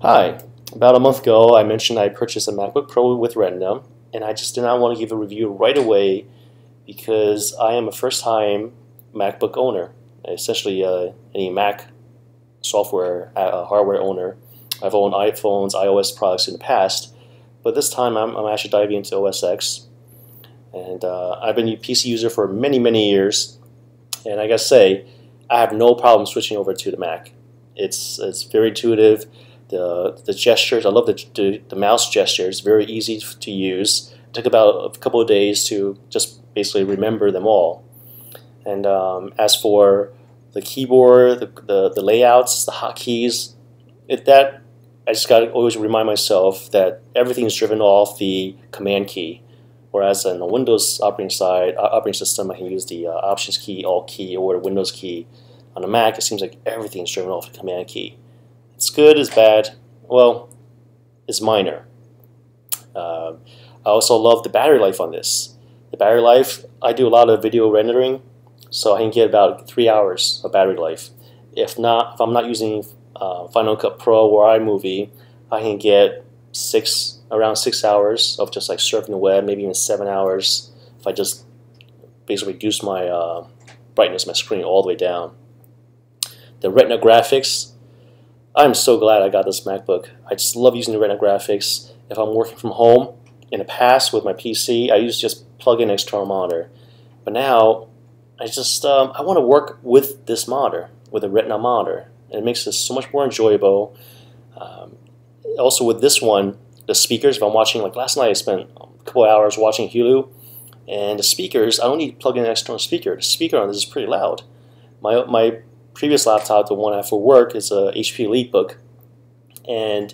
Hi. About a month ago, I mentioned I purchased a MacBook Pro with Retina, and I just did not want to give a review right away because I am a first-time MacBook owner, essentially any Mac software hardware owner. I've owned iPhones, iOS products in the past, but this time I'm actually diving into OS X, and I've been a PC user for many, many years, and I gotta say, I have no problem switching over to the Mac. It's very intuitive. The gestures, I love the mouse gesture. It's very easy to use. It took about a couple of days to just basically remember them all. And as for the keyboard, the layouts, the hotkeys, I just got to always remind myself that everything is driven off the command key. Whereas on the Windows operating system, I can use the Options key, Alt key, or the Windows key. On the Mac, it seems like everything is driven off the command key. It's good, it's bad. Well, it's minor. I also love the battery life on this. The battery life, I do a lot of video rendering, so I can get about 3 hours of battery life. If I'm not using Final Cut Pro or iMovie, I can get around 6 hours of just like surfing the web, maybe even 7 hours if I just basically reduce my brightness of my screen all the way down. The Retina graphics, I'm so glad I got this MacBook. I just love using the Retina graphics. If I'm working from home, in the past with my PC, I used to just plug in an external monitor. But now, I want to work with this monitor, with a Retina monitor. And it makes this so much more enjoyable. Also with this one, the speakers, if I'm watching, like last night I spent a couple of hours watching Hulu, and the speakers, I don't need to plug in an external speaker. The speaker on this is pretty loud. My previous laptop, the one I have for work, is a HP EliteBook, and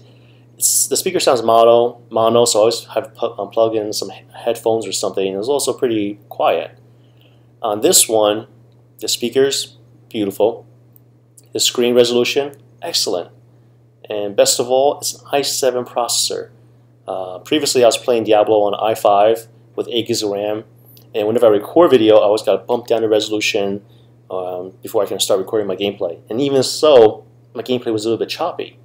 the speaker sounds mono, so I always have to plug in some headphones or something, and it's also pretty quiet. On this one, the speakers, beautiful. The screen resolution, excellent. And best of all, it's an i7 processor. Previously, I was playing Diablo on i5 with 8 gigs of RAM, and whenever I record video, I always got to bump down the resolution before I can start recording my gameplay. And even so, my gameplay was a little bit choppy.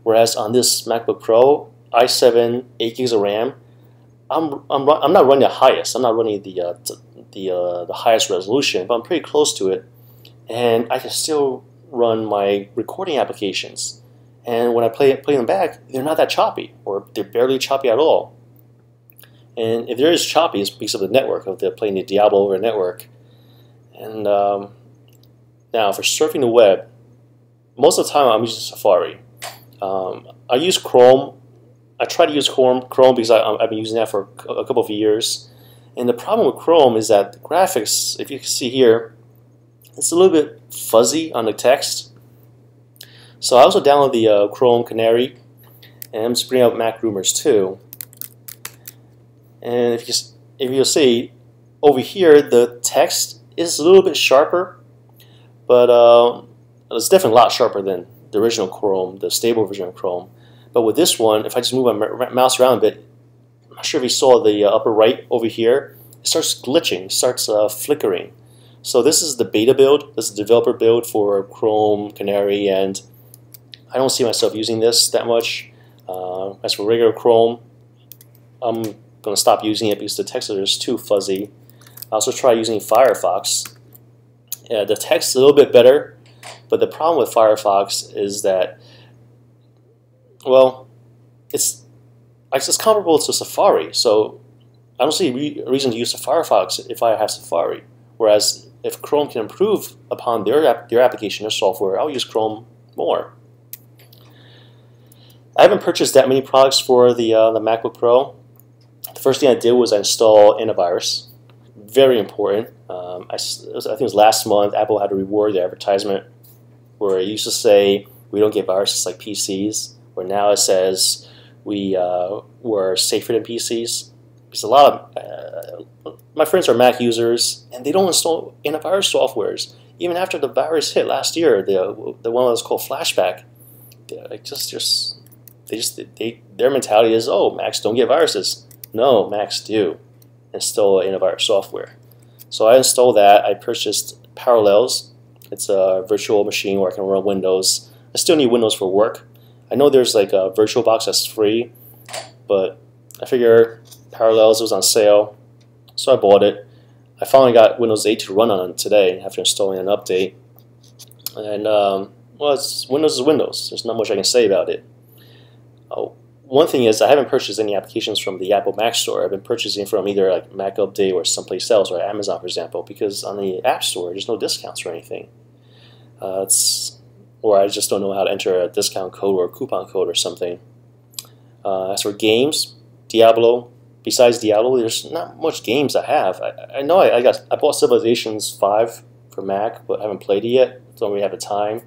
Whereas on this MacBook Pro, i7, 8 gigs of RAM, I'm not running the highest. I'm not running the highest resolution, but I'm pretty close to it. And I can still run my recording applications. And when I play them back, they're not that choppy, or they're barely choppy at all. And if there is choppy, it's because of the network, of playing the Diablo over a network. And now for surfing the web, most of the time I'm using Safari. I use Chrome. I try to use Chrome because I've been using that for a couple of years. And the problem with Chrome is that the graphics, if you can see here, it's a little bit fuzzy on the text. So I also downloaded the Chrome Canary, and I'm just bringing up Mac Rumors too. And if you'll see, over here the text is a little bit sharper, but it's definitely a lot sharper than the original Chrome, the stable version of Chrome. But with this one, if I just move my mouse around a bit, I'm not sure if you saw the upper right over here, it starts glitching, it starts flickering. So this is the beta build, this is the developer build for Chrome Canary, and I don't see myself using this that much. As for regular Chrome, I'm going to stop using it because the text is too fuzzy. I also try using Firefox. The text is a little bit better, but the problem with Firefox is that, well, it's comparable to Safari, so I don't see a reason to use Firefox if I have Safari. Whereas if Chrome can improve upon their application, their software, I'll use Chrome more. I haven't purchased that many products for the MacBook Pro. The first thing I did was install antivirus. Very important. I think it was last month, Apple had a reward advertisement where it used to say, we don't get viruses like PCs, where now it says we're safer than PCs. Because a lot of my friends are Mac users, and they don't install antivirus softwares. Even after the virus hit last year, the one that was called Flashback, their mentality is, oh, Macs don't get viruses. No, Macs do install antivirus software. So I installed that. I purchased Parallels. It's a virtual machine where I can run Windows. I still need Windows for work. I know there's like a VirtualBox that's free, but I figure Parallels was on sale, so I bought it. I finally got Windows 8 to run on it today after installing an update. And well, Windows is Windows. There's not much I can say about it. One thing is I haven't purchased any applications from the Apple Mac Store. I've been purchasing from either like Mac Update or someplace else, or Amazon, for example, because on the App Store there's no discounts or anything. Or I just don't know how to enter a discount code or a coupon code or something. As for games, Diablo. Besides Diablo, there's not much games I have. I know I bought Civilizations 5 for Mac, but I haven't played it yet. Don't really have the time.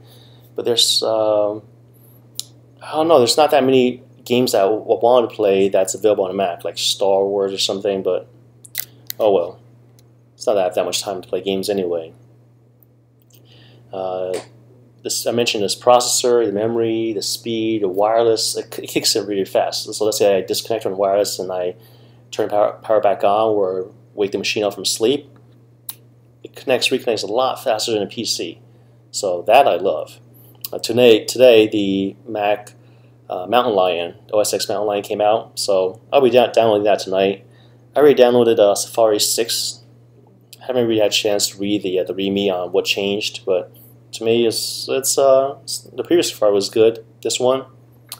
But there's I don't know. There's not that many games that I want to play that's available on a Mac, like Star Wars or something. But oh well. It's not that I have that much time to play games anyway. I mentioned this processor, the memory, the speed, the wireless. It kicks in really fast. So let's say I disconnect from wireless and I turn power back on or wake the machine up from sleep. It reconnects a lot faster than a PC. So that I love. Today the Mac Mountain Lion, OS X Mountain Lion came out, so I'll be downloading that tonight. I already downloaded Safari 6. I haven't really had a chance to read the README on what changed, but to me, the previous Safari was good. This one,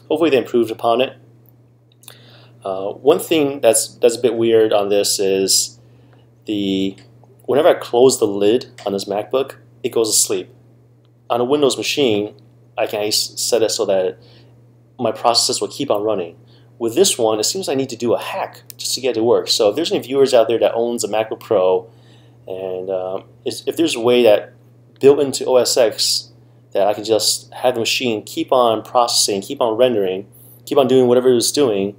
hopefully they improved upon it. One thing that's a bit weird on this is whenever I close the lid on this MacBook, it goes to sleep. On a Windows machine, I can set it so that my processes will keep on running. With this one, it seems I need to do a hack just to get it to work. So if there's any viewers out there that owns a MacBook Pro, and if there's a way that built into OS X that I can just have the machine keep on processing, keep on rendering, keep on doing whatever it's doing,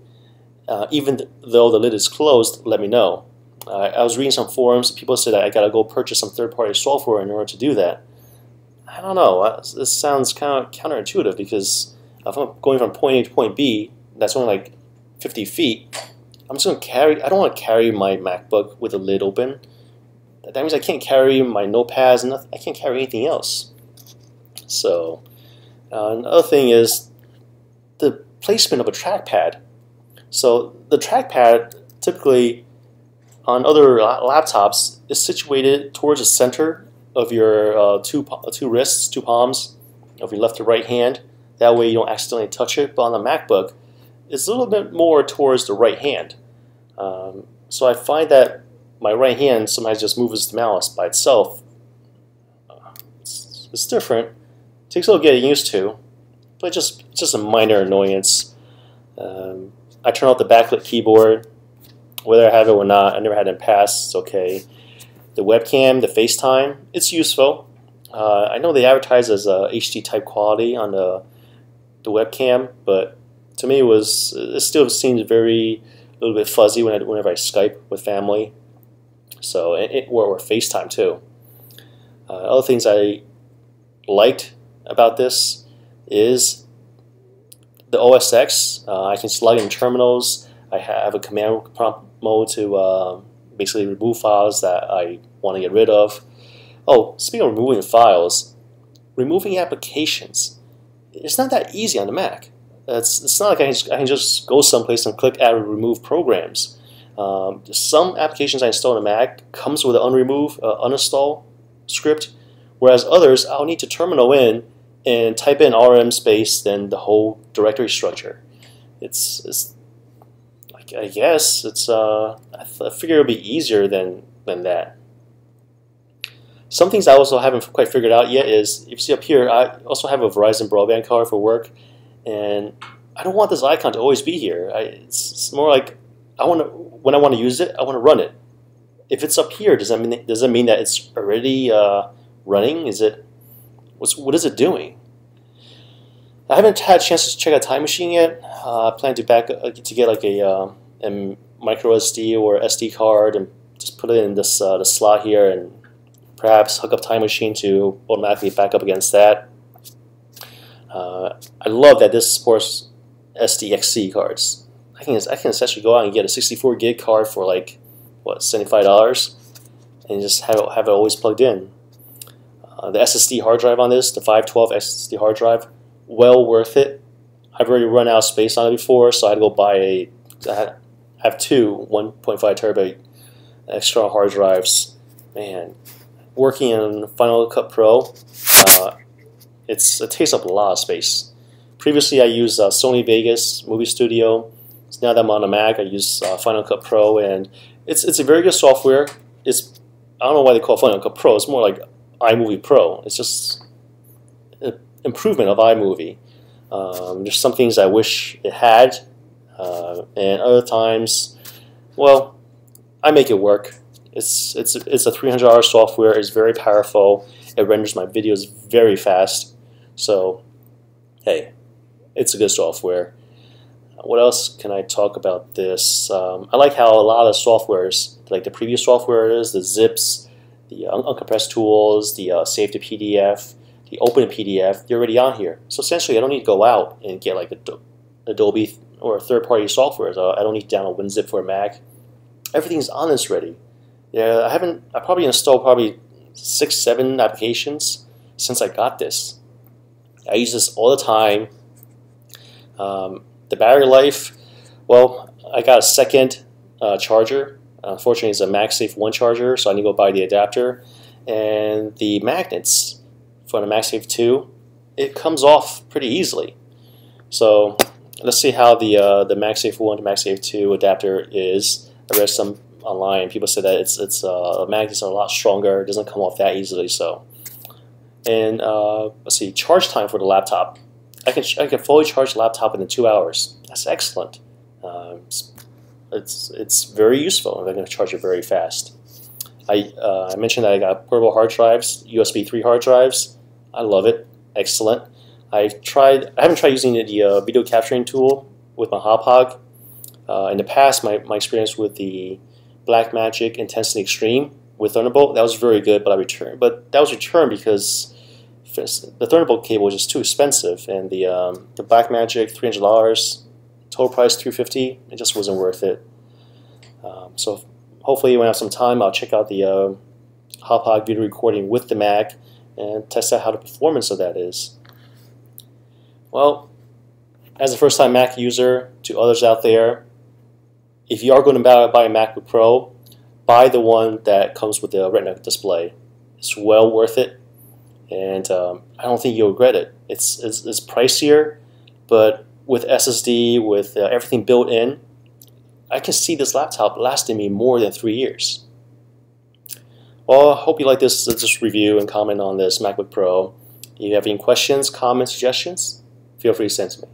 even though the lid is closed, let me know. I was reading some forums. People said I gotta go purchase some third-party software in order to do that. I don't know. This sounds kind of counterintuitive because if I'm going from point A to point B, that's only like 50 feet. I'm just gonna carry. I don't want to carry my MacBook with the lid open. That means I can't carry my notepads, and I can't carry anything else. So, another thing is the placement of a trackpad. So the trackpad typically on other laptops is situated towards the center of your two wrists, two palms, of your left to right hand. That way you don't accidentally touch it. But on the MacBook, it's a little bit more towards the right hand. So I find that my right hand sometimes just moves the mouse by itself. It's different. It takes a little getting used to, but it's just a minor annoyance. I turn off the backlit keyboard, whether I have it or not. I never had it in the past. It's okay. The webcam, the FaceTime, it's useful. I know they advertise as HD type quality on the webcam, but to me it still seems a little bit fuzzy whenever I Skype with family. So or FaceTime too. Other things I liked about this is the OS X. I can slug in terminals. I have a command prompt mode to basically remove files that I want to get rid of. Oh, speaking of removing files, removing applications. It's not that easy on the Mac. It's not like I can just go someplace and click add or remove programs. Some applications I install on the Mac comes with an uninstall script, whereas others I'll need to terminal in and type in rm space then the whole directory structure. I guess I figure it'll be easier than that. Some things I also haven't quite figured out yet is, if you see up here, I also have a Verizon broadband card for work, and I don't want this icon to always be here. It's more like when I want to use it, I want to run it. If it's up here, does that mean that it's already running? What is it doing? I haven't had a chance to check out Time Machine yet. I plan to get like a micro SD or SD card and just put it in this the slot here and perhaps hook up Time Machine to automatically back up against that. I love that this supports SDXC cards. I can essentially go out and get a 64 gig card for like what, $75, and just have it always plugged in. The SSD hard drive on this, the 512 SSD hard drive, well worth it. I've already run out of space on it before, so I had to go buy I have two 1.5 terabyte external hard drives. Man, working in Final Cut Pro, it takes up a lot of space. Previously, I used Sony Vegas Movie Studio. So now that I'm on a Mac, I use Final Cut Pro, and it's a very good software. I don't know why they call it Final Cut Pro. It's more like iMovie Pro. It's just an improvement of iMovie. There's some things I wish it had, and other times, well, I make it work. It's a $300 software. It's very powerful. It renders my videos very fast. So, hey, it's a good software. What else can I talk about this? I like how a lot of softwares, like the previous software is, the zips, the uncompressed tools, the save to PDF, the open to PDF, they're already on here. So essentially, I don't need to go out and get like Adobe or third-party softwares. I don't need to download WinZip for a Mac. Everything's on this already. Yeah, I probably installed 6-7 applications since I got this. I use this all the time. The battery life, well, I got a second charger. Unfortunately, it's a MagSafe 1 charger, so I need to go buy the adapter. And the magnets for the MagSafe 2, it comes off pretty easily. So let's see how the MagSafe 1 to MagSafe 2 adapter is. I read some online. People said that its magnets are a lot stronger. It doesn't come off that easily. So, and let's see, charge time for the laptop. I can fully charge the laptop in 2 hours. That's excellent. It's very useful. I'm going to charge it very fast. I mentioned that I got portable hard drives, USB 3 hard drives. I love it. Excellent. I haven't tried using the video capturing tool with my Hauppauge. In the past, my experience with the Blackmagic Intensity Extreme with Thunderbolt, that was very good, but that was returned because the Thunderbolt cable was just too expensive, and the Blackmagic $300, total price $250, it just wasn't worth it. So hopefully when I have some time, I'll check out the Hauppauge video recording with the Mac and test out how the performance of that is. Well, as a first-time Mac user, to others out there, if you are going to buy a MacBook Pro, buy the one that comes with the Retina display. It's well worth it, and I don't think you'll regret it. It's pricier, but with SSD, with everything built in, I can see this laptop lasting me more than 3 years. Well, I hope you like this review and comment on this MacBook Pro. If you have any questions, comments, suggestions, feel free to send to me.